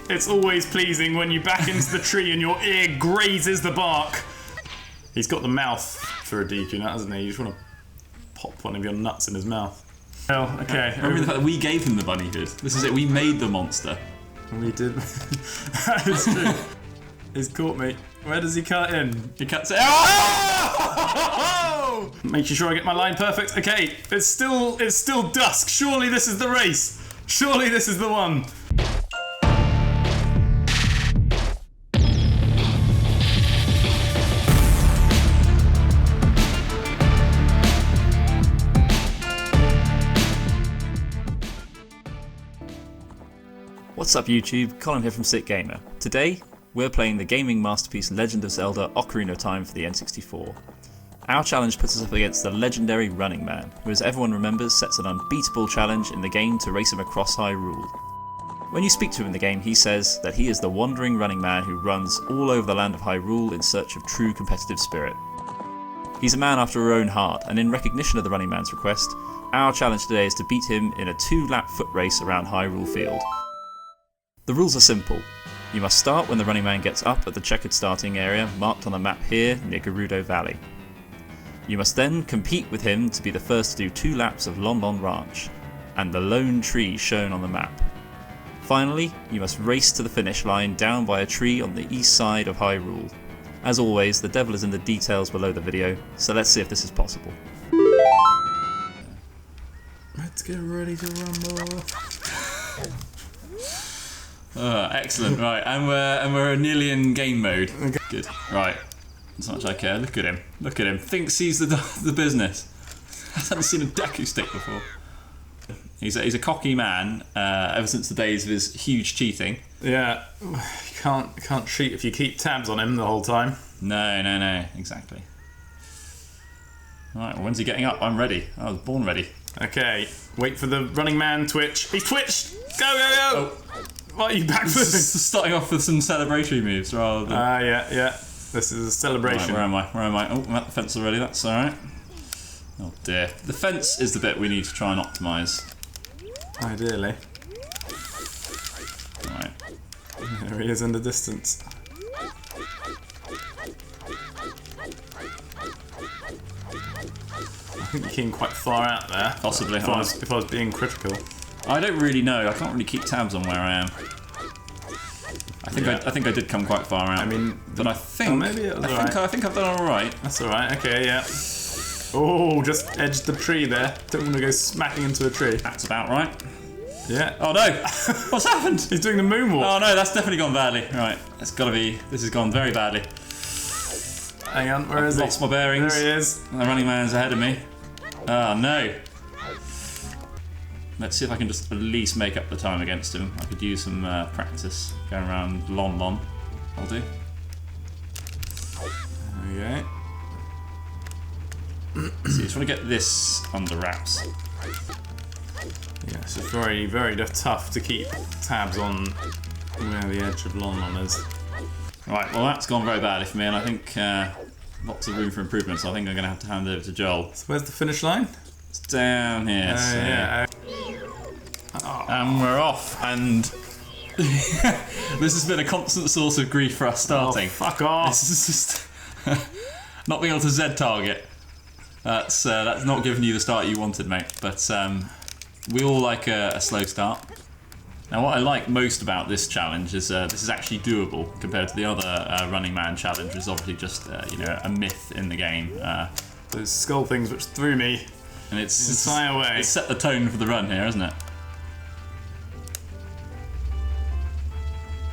It's always pleasing when you back into the tree and your ear grazes the bark. He's got the mouth for a DQ now, hasn't he? You just want to pop one of your nuts in his mouth. Oh, okay. Remember the fact that we gave him the bunny hood. This is it. We made the monster. We did. That is true. He's caught me. Where does he cut in? He cuts it. Oh! Making sure I get my line perfect. Okay, it's still dusk. Surely this is the race. Surely this is the one. What's up YouTube, Colin here from Sick Gamer. Today, we're playing the gaming masterpiece Legend of Zelda Ocarina of Time for the N64. Our challenge puts us up against the legendary Running Man, who as everyone remembers sets an unbeatable challenge in the game to race him across Hyrule. When you speak to him in the game, he says that he is the wandering running man who runs all over the land of Hyrule in search of true competitive spirit. He's a man after our own heart, and in recognition of the Running Man's request, our challenge today is to beat him in a 2-lap foot race around Hyrule Field. The rules are simple. You must start when the running man gets up at the checkered starting area marked on the map here near Gerudo Valley. You must then compete with him to be the first to do 2 laps of Lon Lon Ranch and the lone tree shown on the map. Finally, you must race to the finish line down by a tree on the east side of Hyrule. As always, the devil is in the details below the video, so let's see if this is possible. Let's get ready to rumble. Excellent, right, and we're nearly in game mode. Okay. Good, right. As much as I care, look at him, thinks he's the business. Hasn't seen a Deku stick before. He's a cocky man, ever since the days of his huge cheating. Yeah, you can't cheat if you keep tabs on him the whole time. No, exactly. Right, well, when's he getting up? I'm ready. I was born ready. Okay, wait for the running man twitch. He's twitched! Go! Oh. Why are you backflipping? Starting off with some celebratory moves rather than... yeah. This is a celebration. Right, where am I? Oh, I'm at the fence already, that's alright. Oh dear. The fence is the bit we need to try and optimise. Ideally. Right. There he is in the distance. I think you came quite far out there. Possibly. If I was being critical. I don't really know. I can't really keep tabs on where I am. I think I did come quite far out. I mean, but I think I think I've done all right. That's all right. Okay, yeah. Oh, just edged the tree there. Don't want to go smacking into a tree. That's about right. Yeah. Oh no! What's happened? He's doing the moonwalk. Oh no, that's definitely gone badly. Right, it's got to be. This has gone very badly. Hang on, where is he? Lost my bearings. There he is. The running man's ahead of me. Oh no. Let's see if I can just at least make up the time against him. I could use some practice going around Lon Lon. I'll do. Okay. So you just want to get this under wraps. Yeah, it's very, very tough to keep tabs on where the edge of Lon Lon is. Right, well that's gone very badly for me, and I think lots of room for improvement, so I think I'm going to have to hand it over to Joel. So where's the finish line? It's down here. So. Yeah. And we're off, and this has been a constant source of grief for us starting. Oh, fuck off! This is just not being able to Z target. That's not giving you the start you wanted, mate. But we all like a slow start. Now, what I like most about this challenge is this is actually doable compared to the other Running Man challenge, which is obviously just a myth in the game. Those skull things which threw me. And it's fly away. It's set the tone for the run here, isn't it?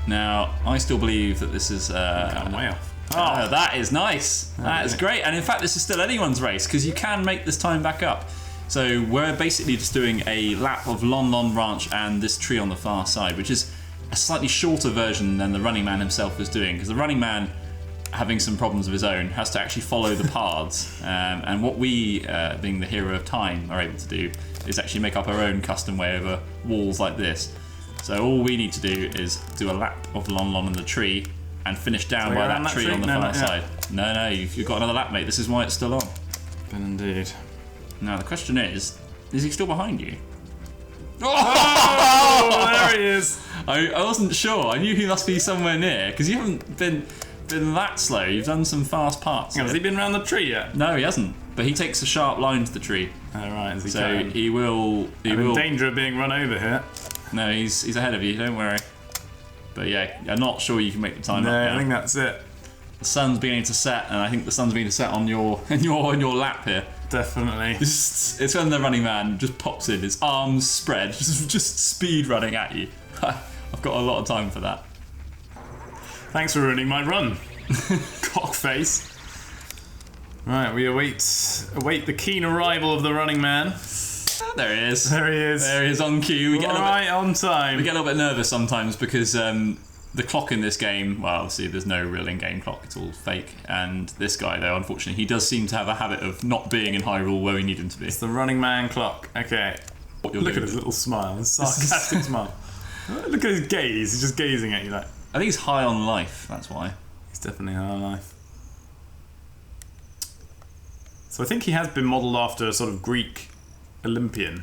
Now, I still believe that this is... I'm way off. Oh, that is nice. That is great. And in fact, this is still anyone's race, because you can make this time back up. So we're basically just doing a lap of Lon Lon Ranch and this tree on the far side, which is a slightly shorter version than the Running Man himself is doing, because the Running Man, having some problems of his own, has to actually follow the paths. And what we, being the hero of time, are able to do is actually make up our own custom way over walls like this. So all we need to do is do a lap of Lon Lon in the tree and finish down by that tree on the far side. No, you've got another lap, mate. This is why it's still on. Indeed. Now the question is he still behind you? Oh, there he is. I wasn't sure. I knew he must be somewhere near because you haven't been that slow. You've done some fast parts. Has he been round the tree yet? No, he hasn't. But he takes a sharp line to the tree. Oh, right. Is he So going? he will. I'm in danger of being run over here. No, he's ahead of you. Don't worry. But yeah, I'm not sure you can make the time No, up now. I think that's it. The sun's beginning to set, and I think the sun's beginning to set on your lap here. Definitely. It's when the running man just pops in, his arms spread, just speed running at you. I've got a lot of time for that. Thanks for ruining my run, cockface. Right, we await the keen arrival of the running man. There he is. There he is. There he is on cue. Right on time. We get a little bit nervous sometimes because the clock in this game, well, obviously there's no real in-game clock, it's all fake. And this guy, though, unfortunately, he does seem to have a habit of not being in Hyrule where we need him to be. It's the running man clock. Okay. Look at his little smile, his sarcastic smile. Look at his gaze. He's just gazing at you like. I think he's high on life, that's why. He's definitely high on life. So I think he has been modelled after a sort of Greek Olympian.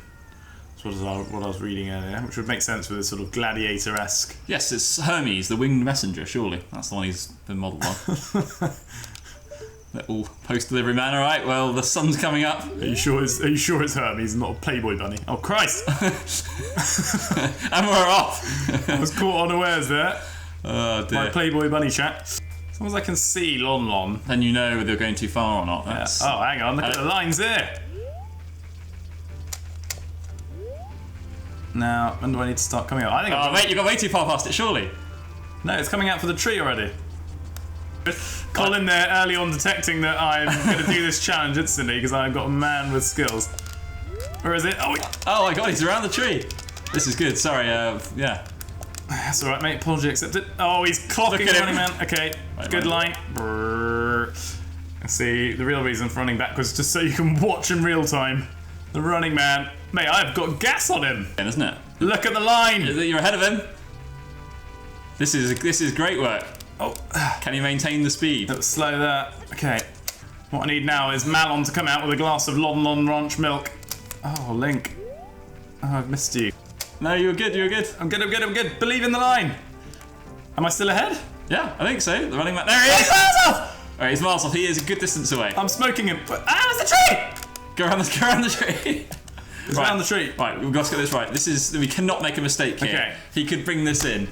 That's what I was reading earlier, which would make sense with this sort of gladiator-esque. Yes, it's Hermes, the winged messenger, surely. That's the one he's been modelled on. Little post-delivery man, alright, well, the sun's coming up. Are you sure it's Hermes, not a Playboy bunny? Oh, Christ! And we're off! I was caught unawares there. Oh, dear. My Playboy bunny chat. As long as I can see Lon Lon. Then you know whether you're going too far or not. Yeah. Oh, hang on, look at the lines there. Now, when do I need to start coming out? I think. Oh, mate, you got way too far past it, surely. No, it's coming out for the tree already. Colin there early on detecting that I'm going to do this challenge instantly because I've got a man with skills. Where is it? Oh my god, he's around the tree. This is good, sorry, yeah. That's alright, mate. Apology accepted. Oh, he's clocking the running man. Okay, right, good line. Brrr. See, the real reason for running backwards is just so you can watch in real time. The running man. Mate, I've got gas on him. Isn't it? Look at the line. You're ahead of him. This is great work. Oh, can you maintain the speed? let's slow that. Okay. What I need now is Malon to come out with a glass of Lon Lon Ranch milk. Oh, Link. Oh, I've missed you. No, you were good, you were good. I'm good. Believe in the line. Am I still ahead? Yeah, I think so. The running man. There he is! Alright, he's miles off. He is a good distance away. I'm smoking him. Ah, it's the tree! Go around the tree. It's around the tree. Right, we've got to get this right. We cannot make a mistake here. Okay. He could bring this in.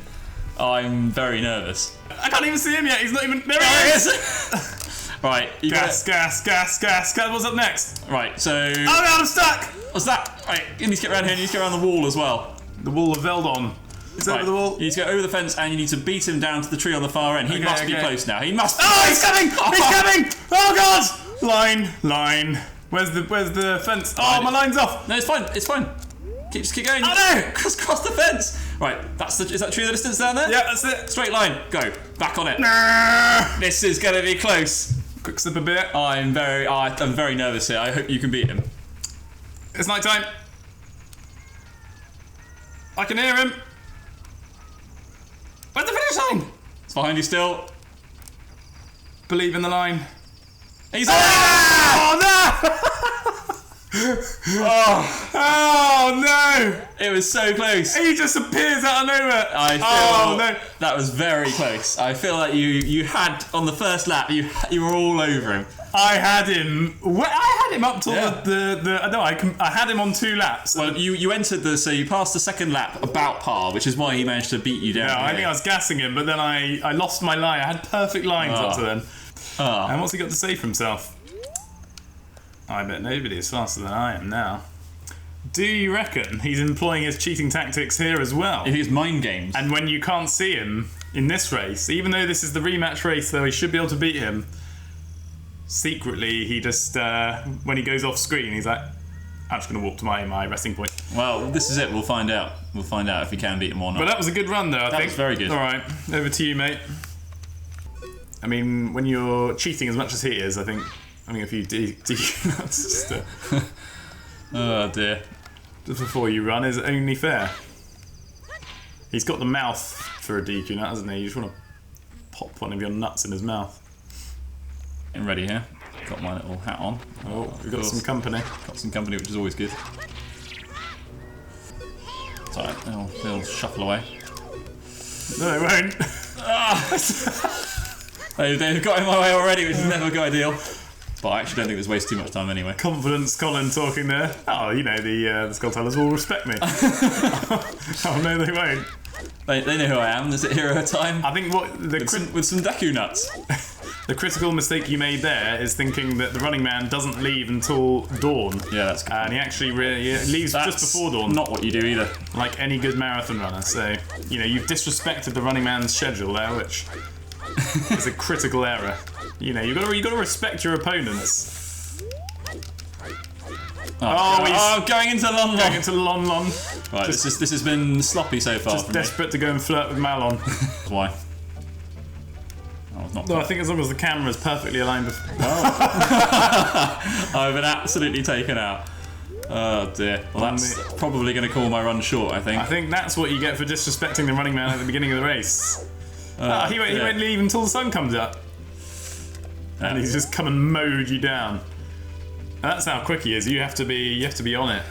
I'm very nervous. I can't even see him yet. He's not even. There There he he is! is! Right, you Gas. What's up next? Right, so. Oh no, I'm stuck! What's that? Right, you need to get around here. You need to get around the wall as well. The wall of Veldon. It's over the wall. You need to go over the fence and you need to beat him down to the tree on the far end. He must be close now. He must be Oh, close. he's coming! He's coming! Oh god! Line. Where's the fence? Oh, my line's off! No, it's fine. It's fine. Just keep going. Oh no! Cross the fence. Right, is that tree the distance down there? Yeah, that's it. Straight line. Go. Back on it. Nah. This is going to be close. Quick sip a bit. I'm very nervous here. I hope you can beat him. It's night time. I can hear him. Where's the finish line? It's behind you still. Believe in the line. He's Oh no! Oh no! It was so close. He just appears out of nowhere. I feel no! that was very close. I feel like you had on the first lap. You were all over him. I had him. I had him up till Yeah. I had him on 2 laps. Well, you entered so you passed the second lap about par, which is why he managed to beat you down. Yeah, I think I was gassing him, but then I lost my line. I had perfect lines up to then. And what's he got to say for himself? I bet nobody is faster than I am now. Do you reckon he's employing his cheating tactics here as well? If it's mind games. And when you can't see him in this race, even though this is the rematch race, though he should be able to beat him, secretly he just, when he goes off screen, he's like, I'm just going to walk to my resting point. Well, this is it. We'll find out. We'll find out if we can beat him or not. But that was a good run, though, I think. That was very good. All right, over to you, mate. I mean, when you're cheating as much as he is, I think having a few that's just, oh dear. just before you run is only fair. He's got the mouth for a DQ now, hasn't he? You just want to pop one of your nuts in his mouth. Getting ready here. Got my little hat on. Oh, we've got some company. Got some company, which is always good. It's alright, they'll shuffle away. No, they won't. They've got in my way already, which is never good ideal. But I actually don't think this wastes too much time anyway. Confidence Colin talking there. Oh, you know, the Skulltellers will respect me. Oh, no, they won't. They know who I am. Is it Hero Time? I think with some Deku nuts. The critical mistake you made there is thinking that the running man doesn't leave until dawn. Yeah, that's good. And he actually leaves just before dawn. Not what you do either. Like any good marathon runner. So, you know, you've disrespected the running man's schedule there, which is a critical error. You know, you got to respect your opponents. Oh, going into Lon Lon. Going into Lon Lon. Right, this has been sloppy so far. Just desperate to go and flirt with Malon. Why? Not no, I think as long as the camera's perfectly aligned with... I've been absolutely taken out. Oh dear. Well, that's probably going to call my run short, I think. I think that's what you get for disrespecting the running man at the beginning of the race. He won't leave until the sun comes up. And he's just come and mowed you down. And that's how quick he is. You have to be on it.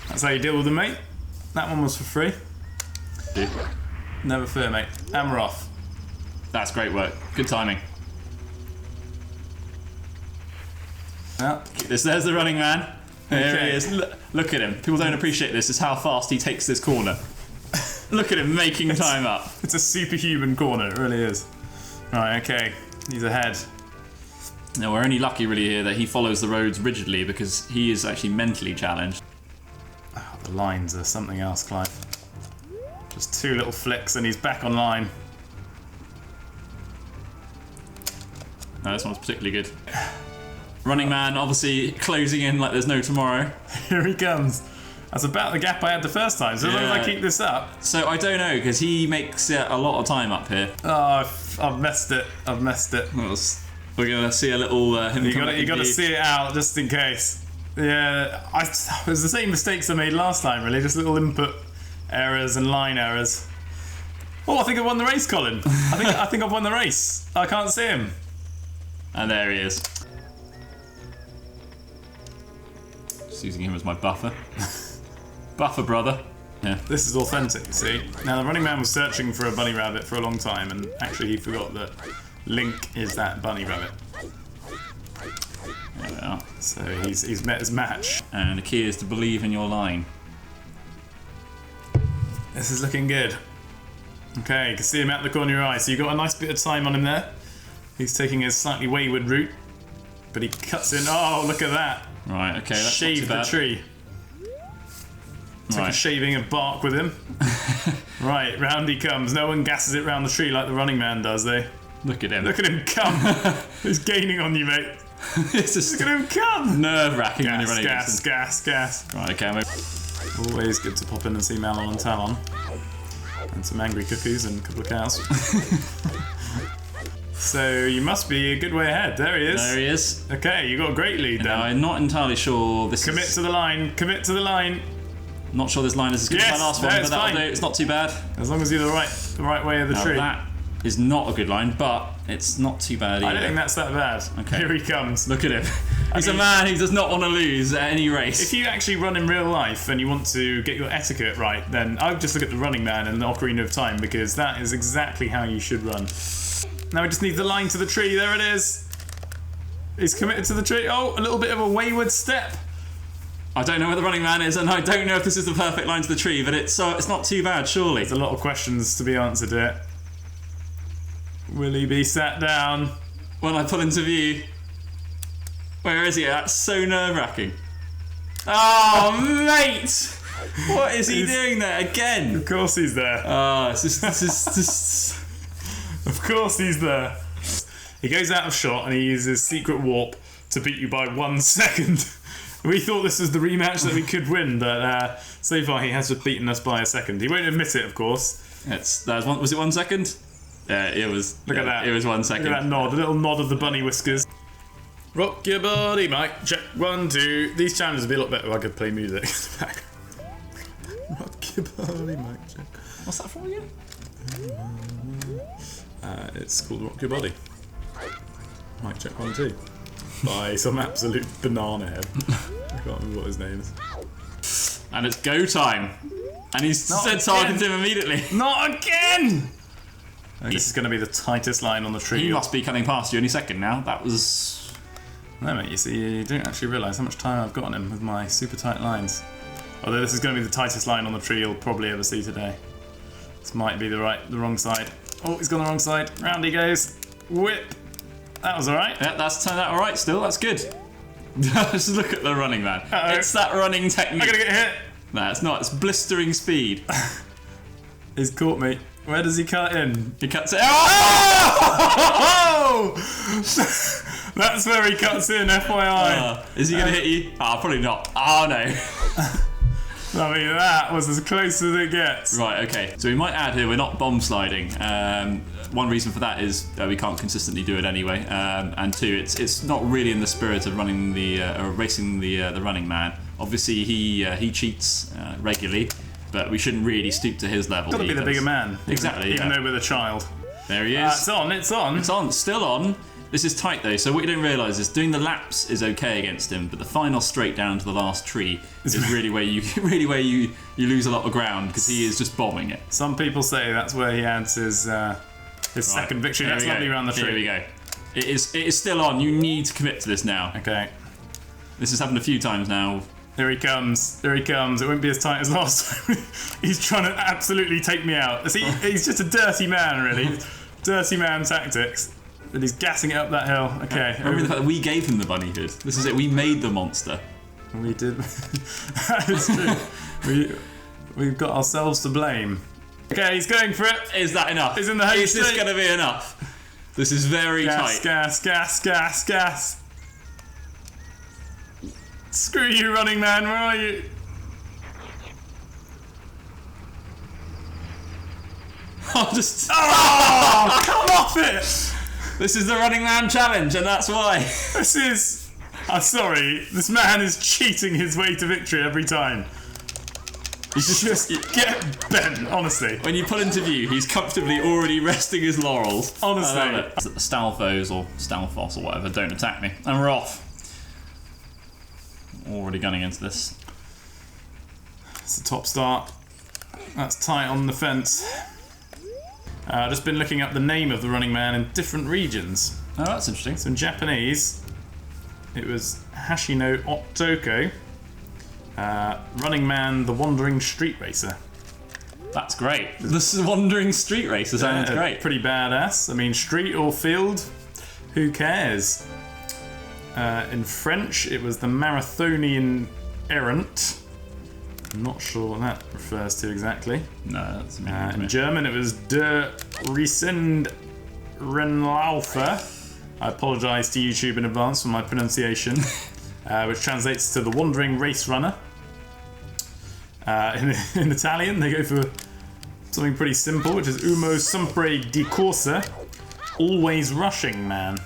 That's how you deal with them, mate. That one was for free. Dude. Never fear, mate. And we're off. That's great work. Good timing. Yeah. There's the running man. There he is. Look at him. People don't appreciate this. Is how fast he takes this corner. Look at him making time up. It's a superhuman corner. It really is. Right. Okay. He's ahead. Now we're only lucky really here that he follows the roads rigidly because he is actually mentally challenged. Oh, the lines are something else, Clive. Just two little flicks and he's back online. No, this one's particularly good. Running man obviously closing in like there's no tomorrow. Here he comes. That's about the gap I had the first time, so as long as I keep this up. So I don't know, because he makes a lot of time up here. Oh, I've messed it. We're going to see a little him You got to see it out just in case. Yeah, it was the same mistakes I made last time, really. Just little input errors and line errors. Oh, I think I won the race, Colin. I think I've won the race. I can't see him. And there he is. Just using him as my buffer. Buffer, brother. Yeah. This is authentic, you see. Now, the running man was searching for a bunny rabbit for a long time, and actually he forgot that Link is that bunny rabbit. There we are. So he's met his match. And the key is to believe in your line. This is looking good. Okay, you can see him out the corner of your eye. So you've got a nice bit of time on him there. He's taking a slightly wayward route, but he cuts in. Oh, look at that. Right, okay, that's Shaved the tree. Took a shaving of bark with him. Right, round he comes. No one gasses it round the tree like the running man does, they? Look at him. Look at him come. He's gaining on you, mate. Look at him come. Nerve-wracking when you're running gas. Right, okay. Always good to pop in and see Malon and Talon. And some angry cuckoos and a couple of cows. So you must be a good way ahead. There he is. There he is. Okay, you got a great lead then. Now, I'm not entirely sure this Commit to the line. Commit to the line. Not sure this line is as good as my last one, but that'll do. It's not too bad. As long as you're the right way of the tree. That is not a good line, but it's not too bad either. I don't think that's that bad. Okay. Here he comes. Look at him. He's a man who does not want to lose at any race. If you actually run in real life and you want to get your etiquette right, then I would just look at the running man and the Ocarina of Time, because that is exactly how you should run. Now we just need the line to the tree. There it is. He's committed to the tree. Oh, a little bit of a wayward step. I don't know where the running man is, and I don't know if this is the perfect line to the tree, but it's not too bad, surely. There's a lot of questions to be answered here. Will he be sat down? When I pull into view. Where is he? That's so nerve-wracking. Oh, mate! What is he doing there again? Of course he's there. Oh, this is Of course he's there. He goes out of shot and he uses secret warp to beat you by 1 second. We thought this was the rematch that we could win, but so far he has just beaten us by a second. He won't admit it, of course. Was it 1 second? Yeah, it was. Look at that. It was 1 second. Look at that nod, a little nod of the bunny whiskers. Rock your body, Mike. Check 1, 2. These challenges would be a lot better if I could play music. Rock your body, Mike. Check. What's that for again? It's called Rock Your Body. Mike check 1, 2. By some absolute banana head. I can't remember what his name is. And it's go time. And he's Not said again. target him immediately. Not again! This is going to be the tightest line on the tree. He must be cutting past you any second now. That was... No, mate, you see, you don't actually realise how much time I've got on him with my super tight lines. Although this is going to be the tightest line on the tree you'll probably ever see today. This might be the wrong side. Oh, he's gone the wrong side. Round he goes. Whip. That was alright. Yeah, that's turned out alright still. That's good. Just look at the running man. Uh-oh. It's that running technique. I'm going to get hit. No, it's not. It's blistering speed. He's caught me. Where does he cut in? He cuts it. Oh! That's where he cuts in, FYI. Is he going to hit you? Probably not. Oh, no. I mean, that was as close as it gets. Right, okay. So we might add here, we're not bomb sliding. One reason for that is we can't consistently do it anyway. And two, it's not really in the spirit of running racing the running man. Obviously, he cheats regularly, but we shouldn't really stoop to his level. Got to be the bigger man. Exactly. Even though we're the child. There he is. It's on. It's on. It's on. Still on. This is tight though, so what you don't realise is doing the laps is okay against him, but the final straight down to the last tree is really where you lose a lot of ground because he is just bombing it. Some people say that's where he adds his second victory. That's lovely around the tree. Here we go. It is still on. You need to commit to this now. Okay. This has happened a few times now. Here he comes. Here he comes. It won't be as tight as last time. He's trying to absolutely take me out. See, he's just a dirty man, really. Dirty man tactics. But he's gassing it up that hill. Okay. Remember the fact that we gave him the bunny hood. This is it. We made the monster. We did. That is true. We've got ourselves to blame. Okay, he's going for it. Is that enough? He's in the home Is this going to be enough? This is very tight. Gas. Screw you, running man. Where are you? I'll just... Oh, come off it! This is the running man challenge, and that's why. This is... I'm sorry. This man is cheating his way to victory every time. He's just get bent, honestly. When you pull into view, he's comfortably already resting his laurels. Honestly. I love it. The Stalfos or Stalfos or whatever don't attack me. And we're off. Already gunning into this. It's a top start. That's tight on the fence. I've just been looking up the name of the running man in different regions. Oh, that's interesting. So in Japanese, it was Hashino Otoko. Running man, the wandering street racer. That's great. The wandering street racer sounds great. Pretty badass. I mean, street or field, who cares? In French, it was the Marathonian Errant. I'm not sure what that refers to exactly. No, that's in German, it was Der Riesend Rennlaufer. I apologise to YouTube in advance for my pronunciation, which translates to the wandering race runner. In Italian, they go for something pretty simple, which is Umo sempre di corsa, always rushing man.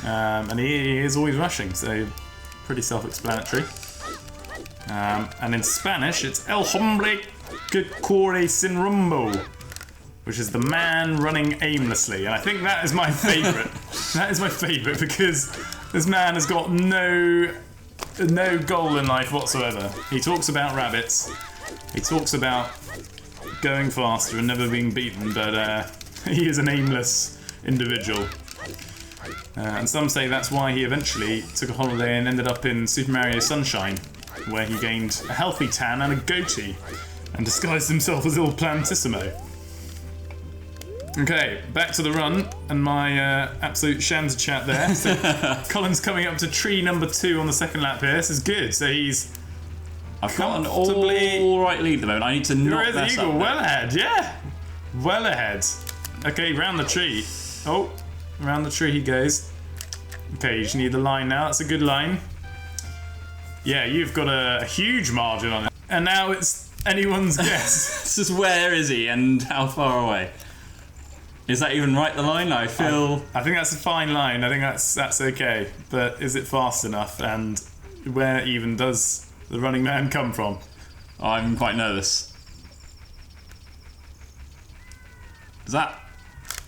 And he is always rushing, so pretty self-explanatory. And in Spanish, it's El hombre que corre sin rumbo, which is the man running aimlessly. And I think that is my favourite. That is my favourite because this man has got no goal in life whatsoever. He talks about rabbits. He talks about going faster and never being beaten, but he is an aimless individual. And some say that's why he eventually took a holiday and ended up in Super Mario Sunshine, where he gained a healthy tan and a goatee, and disguised himself as Il Plantissimo. Okay, back to the run, and my absolute shanza chat there. So Colin's coming up to tree number 2 on the second lap here. This is good. So I've got an all right lead at the moment. I need to not mess up. Well ahead, yeah. Well ahead. Okay, round the tree. Oh, around the tree he goes. Okay, you just need the line now. That's a good line. Yeah, you've got a huge margin on it. And now it's anyone's guess. This is where is he and how far away? Is that even right, the line? I think that's a fine line. I think that's okay. But is it fast enough? And where even does the running man come from? I'm quite nervous. Is that...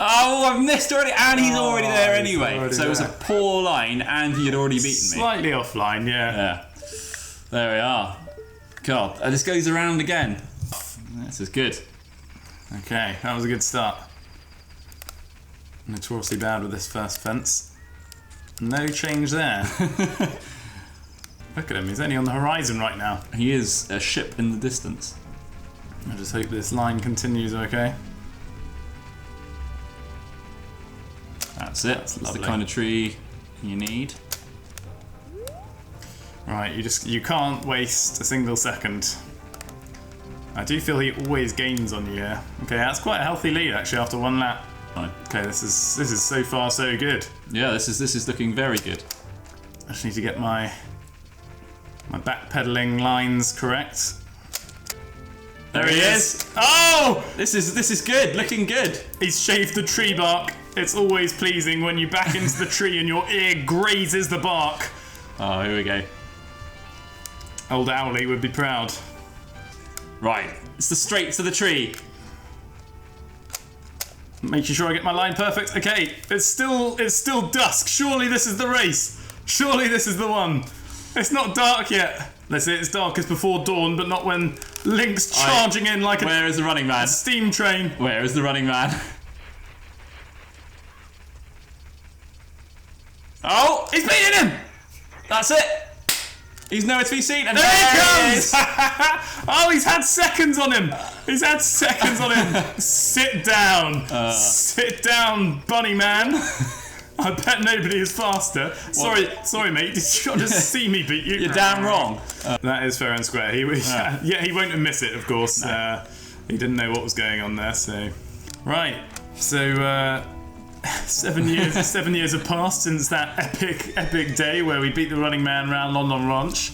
Oh, I've missed already, and he's already there anyway. So it was a poor line, and he had already beaten me. Slightly offline, yeah. Yeah. There we are. God, this goes around again. This is good. Okay, that was a good start. Notoriously bad with this first fence. No change there. Look at him, he's only on the horizon right now. He is a ship in the distance. I just hope this line continues okay. That's it. That's the kind of tree you need. Right, you can't waste a single second. I do feel he always gains on you here. Okay, that's quite a healthy lead actually after one lap. Fine. Okay, this is so far so good. Yeah, this is looking very good. I just need to get my backpedaling lines correct. There he is. Oh! This is good. Looking good. He's shaved the tree bark. It's always pleasing when you back into the tree and your ear grazes the bark. Oh, here we go. Old Owlie would be proud. Right, it's the straight to the tree. Making sure I get my line perfect. Okay, it's still dusk. Surely this is the race. Surely this is the one. It's not dark yet. Let's say it's dark as before dawn, but not when Link's charging in like Where is the running man? a steam train. Where is the running man? Oh, He's beating him! that's it. He's nowhere to be seen, and There he comes! is. Oh, he's had seconds on him. He's had seconds on him. Sit down. Sit down, bunny man. I bet nobody is faster. Sorry, mate. Did you not just see me beat you? You're damn wrong. That is fair and square. He won't admit it, of course. No. He didn't know what was going on there. So, right. So, 7 years have passed since that epic day where we beat the running man around Lon Lon Ranch.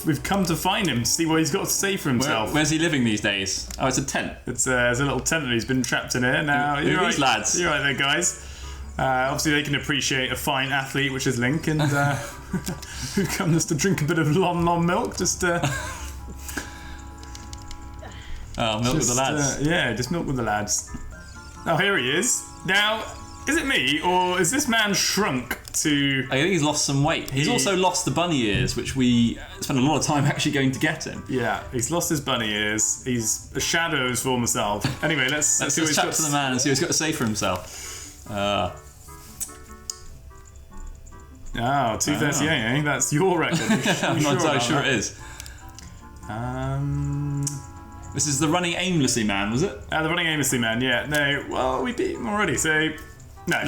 We've come to find him to see what he's got to say for himself. Where's he living these days? Oh, it's a tent. It's a little tent that he's been trapped in here. Now, Who are these lads? You're right there, guys. Obviously, they can appreciate a fine athlete, which is Link, and who come just to drink a bit of Lon Lon milk, just. Oh, milk with the lads. Just milk with the lads. Oh, here he is. Now, is it me, or is this man shrunk to... I think he's lost some weight. He's also lost the bunny ears, which we spent a lot of time actually going to get him. Yeah, he's lost his bunny ears. He's a shadow of his former self. Anyway, let's see what he's chat got to the man and see what he's got to say for himself. 2:38, eh? That's your record. I'm not entirely sure it is. Um... This is the running aimlessly man, was it? The running aimlessly man, yeah. No, well, we beat him already, so... No.